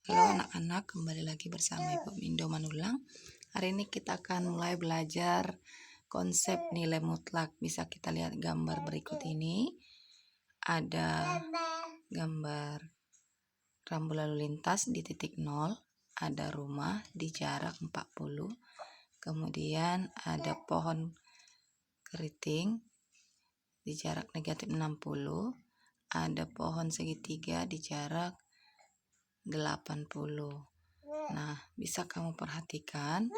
Halo anak-anak, kembali lagi bersama Ibu Mindo Manulang. Hari ini kita akan mulai belajar konsep nilai mutlak. Bisa kita lihat gambar berikut ini. Ada gambar rambu lalu lintas di titik 0, ada rumah di jarak 40, kemudian ada pohon keriting di jarak negatif 60, ada pohon segitiga di jarak 80. Nah, bisa kamu perhatikan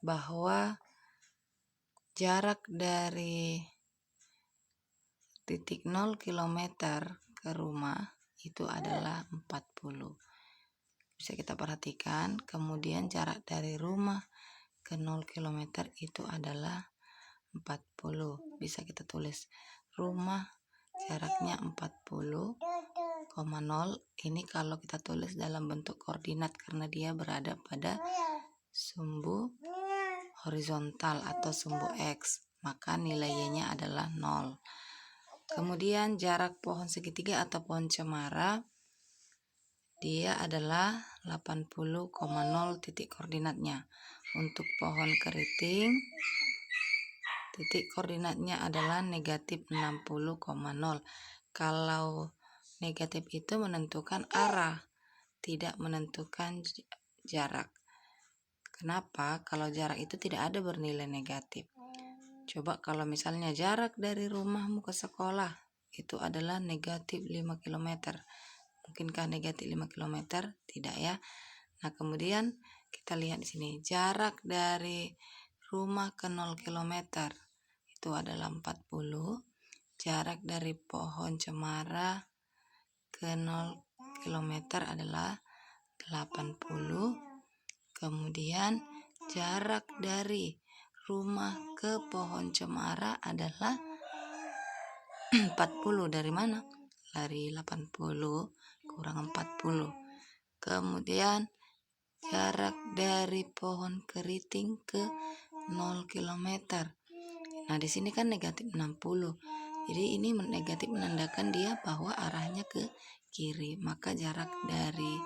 bahwa jarak dari titik 0 km ke rumah itu adalah 40. Bisa kita perhatikan, kemudian jarak dari rumah ke 0 km itu adalah 40. Bisa kita tulis rumah jaraknya 40,0. Ini kalau kita tulis dalam bentuk koordinat karena dia berada pada sumbu horizontal atau sumbu X, maka nilai Y-nya adalah 0. Kemudian jarak pohon segitiga atau pohon cemara, dia adalah 80,0 titik koordinatnya. Untuk pohon keriting, titik koordinatnya adalah negatif 60,0. Kalau negatif itu menentukan arah, tidak menentukan jarak. Kenapa? Kalau jarak itu tidak ada bernilai negatif. Coba kalau misalnya jarak dari rumahmu ke sekolah itu adalah negatif 5 km. Mungkinkah negatif 5 km? Tidak ya. Nah, kemudian kita lihat di sini. Jarak dari rumah ke 0 km itu adalah 40. Jarak dari pohon cemara ke 0 km adalah 80. Kemudian jarak dari rumah ke pohon cemara adalah 40. Dari mana? Dari 80 kurang 40. Kemudian jarak dari pohon keriting ke 0 km. Nah, di sini kan negatif 60. Jadi ini negatif menandakan dia bahwa arahnya ke kiri. Maka jarak dari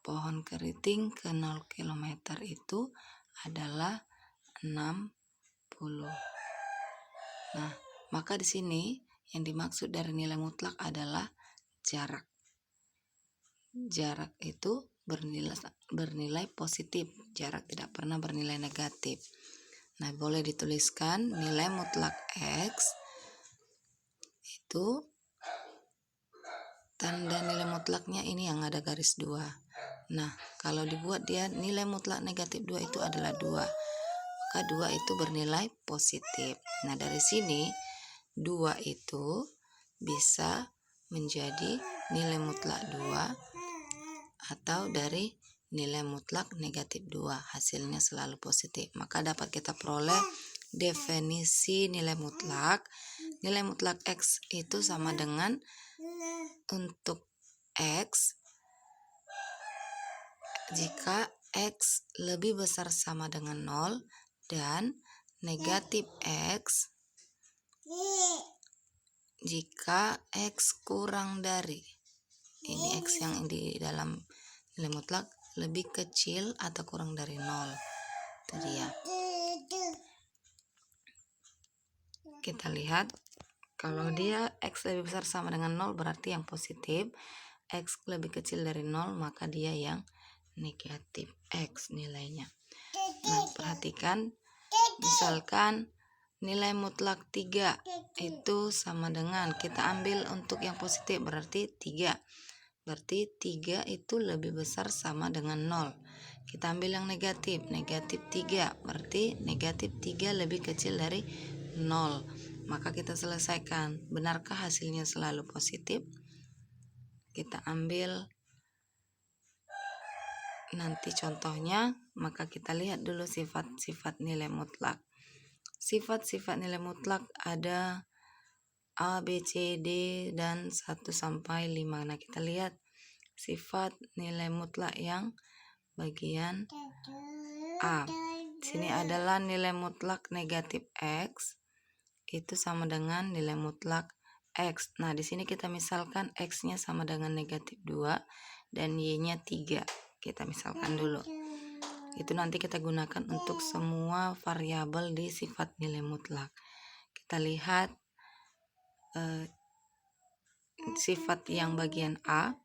pohon keriting ke 0 km itu adalah 60. Nah, maka di sini yang dimaksud dari nilai mutlak adalah jarak. Jarak itu bernilai positif. Jarak tidak pernah bernilai negatif. Nah, boleh dituliskan nilai mutlak X itu tanda nilai mutlaknya ini yang ada garis 2. Nah, kalau dibuat dia nilai mutlak negatif 2 itu adalah 2. Maka 2 itu bernilai positif. Nah, dari sini 2 itu bisa menjadi nilai mutlak 2 atau dari nilai mutlak negatif 2. Hasilnya selalu positif. Maka dapat kita peroleh definisi nilai mutlak. Nilai mutlak X itu sama dengan untuk X jika X lebih besar sama dengan 0 dan negatif X jika X kurang dari, ini X yang di dalam nilai mutlak lebih kecil atau kurang dari 0. Itu dia. Kita lihat kalau dia X lebih besar sama dengan 0 berarti yang positif. X lebih kecil dari 0 maka dia yang negatif X nilainya. Nah, perhatikan misalkan nilai mutlak 3 itu sama dengan, kita ambil untuk yang positif berarti 3. Berarti 3 itu lebih besar sama dengan 0. Kita ambil yang negatif 3 berarti negatif 3 lebih kecil dari 0. Maka kita selesaikan. Benarkah hasilnya selalu positif? Kita ambil nanti contohnya, maka kita lihat dulu sifat-sifat nilai mutlak. Sifat-sifat nilai mutlak ada A, B, C, D, dan 1 sampai 5. Nah, kita lihat sifat nilai mutlak yang bagian A. Sini adalah nilai mutlak negatif X itu sama dengan nilai mutlak X. Nah, di sini kita misalkan X-nya sama dengan negatif 2 dan Y-nya 3. Kita misalkan dulu. Itu nanti kita gunakan untuk semua variabel di sifat nilai mutlak. Kita lihat sifat yang bagian A.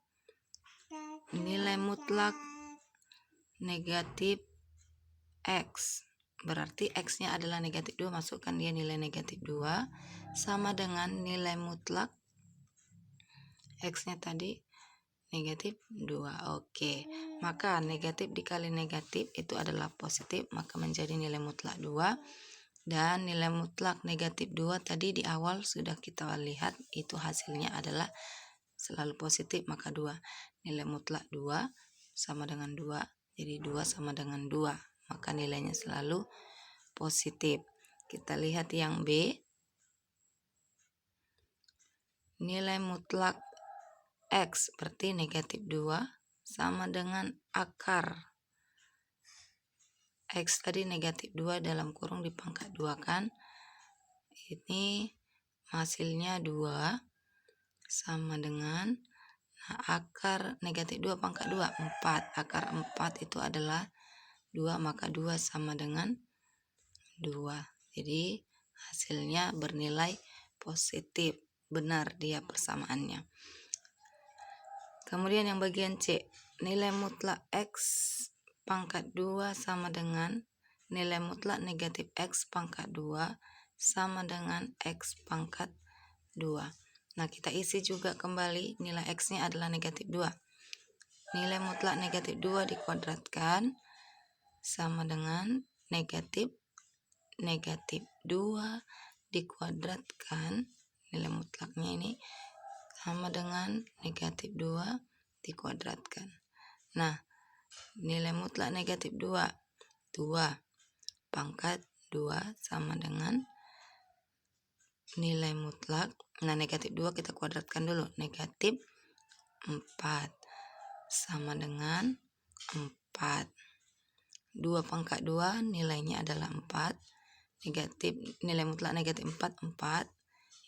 Nilai mutlak negatif X. Berarti X-nya adalah negatif 2. Masukkan dia nilai negatif 2. Sama dengan nilai mutlak X-nya tadi negatif 2. Oke, maka negatif dikali negatif itu adalah positif, maka menjadi nilai mutlak 2. Dan nilai mutlak negatif 2 tadi di awal sudah kita lihat itu hasilnya adalah selalu positif, maka 2. Nilai mutlak 2 sama dengan 2, jadi 2 sama dengan 2, maka nilainya selalu positif. Kita lihat yang B. Nilai mutlak X berarti negatif 2 sama dengan akar X tadi negatif 2 dalam kurung dipangkat 2 kan. Ini hasilnya 2 sama dengan akar negatif 2 pangkat 2 4. Akar 4 itu adalah 2, maka 2 sama dengan 2. Jadi hasilnya bernilai positif. Benar dia persamaannya. Kemudian yang bagian C, nilai mutlak X pangkat 2 sama dengan nilai mutlak negatif X pangkat 2 sama dengan X pangkat 2. Nah, kita isi juga kembali nilai X-nya adalah negatif 2. Nilai mutlak negatif 2 dikuadratkan sama dengan negatif 2 dikuadratkan. Nilai mutlaknya ini sama dengan negatif 2 dikuadratkan. Nah, nilai mutlak negatif 2 pangkat 2 sama dengan nilai mutlak. Nah, negatif 2 kita kuadratkan dulu. Negatif 4 sama dengan 4. 2 pangkat 2 nilainya adalah 4. Nilai mutlak negatif 4, 4.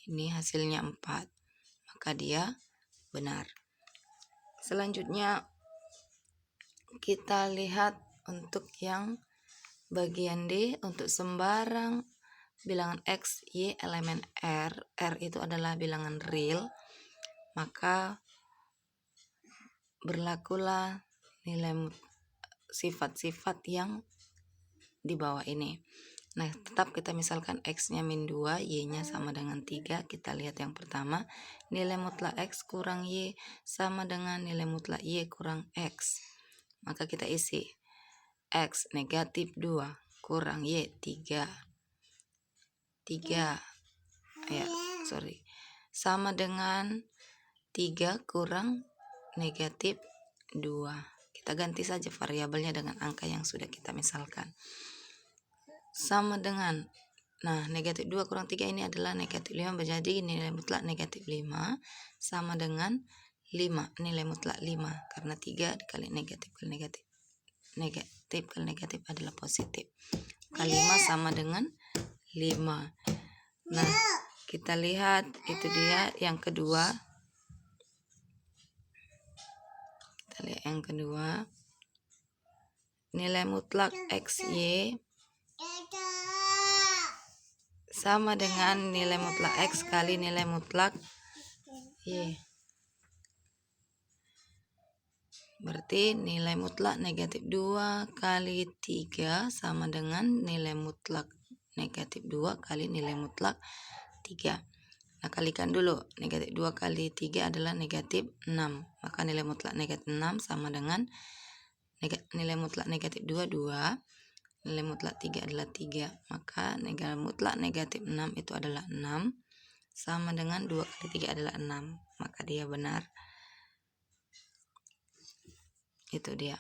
Ini hasilnya 4. Maka dia benar. Selanjutnya kita lihat untuk yang bagian D. Untuk sembarang bilangan X, Y, elemen R. R itu adalah bilangan real. Maka berlakulah nilai sifat-sifat yang di bawah ini. Nah, tetap kita misalkan X-nya min 2, Y-nya sama dengan 3. Kita lihat yang pertama, nilai mutlak X kurang Y sama dengan nilai mutlak Y kurang X. Maka kita isi X negatif 2 kurang Y 3. Sama dengan 3 kurang negatif 2. Kita ganti saja variabelnya dengan angka yang sudah kita misalkan. Sama dengan, nah negatif 2 kurang 3 ini adalah negatif 5, menjadi nilai mutlak negatif 5 sama dengan 5, nilai mutlak 5, karena 3 dikali negatif kali negatif, negatif kali negatif adalah positif, kali 5 sama dengan 5. Nah, kita lihat itu dia yang kedua. Kita lihat yang kedua, nilai mutlak XY sama dengan nilai mutlak X kali nilai mutlak Y. Berarti nilai mutlak negatif 2 kali 3 sama dengan nilai mutlak negatif 2 kali nilai mutlak 3. Nah, kalikan dulu. Negatif 2 kali 3 adalah negatif 6. Maka nilai mutlak negatif 6 sama dengan nilai mutlak negatif 2, 2. Nilai mutlak 3 adalah 3. Maka nilai mutlak negatif 6 itu adalah 6. Sama dengan 2 kali 3 adalah 6. Maka dia benar. Itu dia.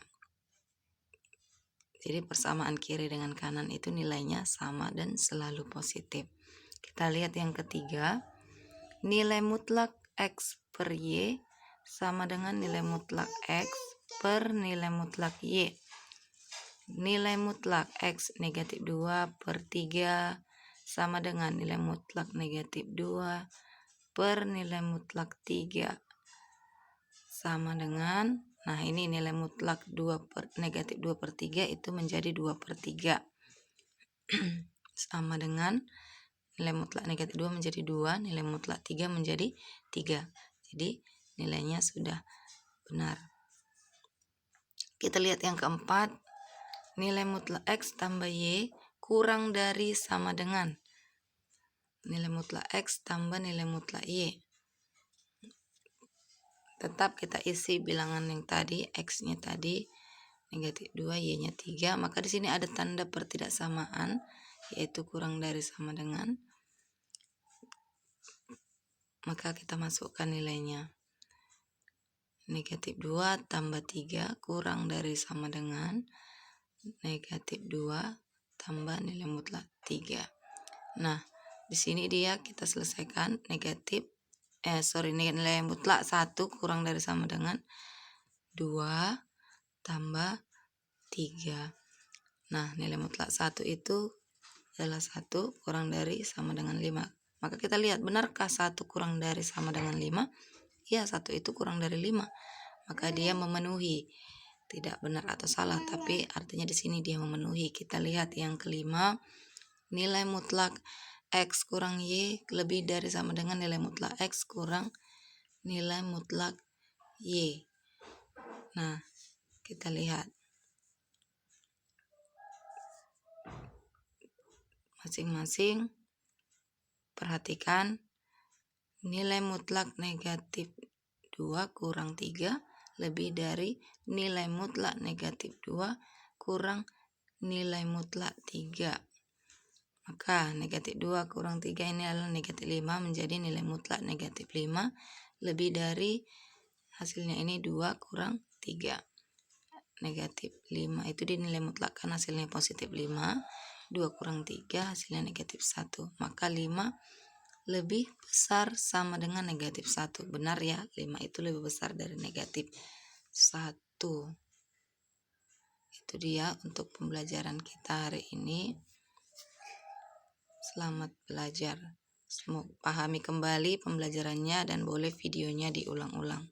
Jadi persamaan kiri dengan kanan itu nilainya sama dan selalu positif. Kita lihat yang ketiga. Nilai mutlak X per Y sama dengan nilai mutlak X per nilai mutlak Y. Nilai mutlak X negatif 2 per 3 sama dengan nilai mutlak negatif 2 per nilai mutlak 3 sama dengan, nah ini nilai mutlak negatif 2/3 itu menjadi 2/3 sama dengan nilai mutlak negatif 2 menjadi 2, nilai mutlak 3 menjadi 3. Jadi nilainya sudah benar. Kita lihat yang keempat, nilai mutlak X tambah Y kurang dari sama dengan nilai mutlak X tambah nilai mutlak Y. Tetap kita isi bilangan yang tadi, X-nya tadi negatif 2, Y-nya 3. Maka di sini ada tanda pertidaksamaan, yaitu kurang dari sama dengan. Maka kita masukkan nilainya. Negatif 2 tambah 3 kurang dari sama dengan negatif 2 tambah nilai mutlak 3. Nah, di sini kita selesaikan nilai mutlak 1 kurang dari sama dengan 2 tambah 3. Nah, nilai mutlak 1 itu adalah 1 kurang dari sama dengan 5. Maka kita lihat, benarkah 1 kurang dari sama dengan 5? Ya, 1 itu kurang dari 5. Maka dia memenuhi. Tidak benar atau salah, tapi artinya di sini dia memenuhi. Kita lihat yang kelima, nilai mutlak X kurang Y lebih dari sama dengan nilai mutlak X kurang nilai mutlak Y. Nah, kita lihat. Masing-masing perhatikan, nilai mutlak negatif 2 kurang 3 lebih dari nilai mutlak negatif 2 kurang nilai mutlak 3. Maka negatif 2 kurang 3 ini adalah negatif 5 menjadi nilai mutlak negatif 5 lebih dari hasilnya ini 2 kurang 3. Negatif 5 itu dinilai mutlak kan hasilnya positif 5. 2 kurang 3 hasilnya negatif 1. Maka 5 lebih besar sama dengan negatif 1. Benar ya, 5 itu lebih besar dari negatif 1. Itu dia untuk pembelajaran kita hari ini. Selamat belajar. Semoga pahami kembali pembelajarannya dan boleh videonya diulang-ulang.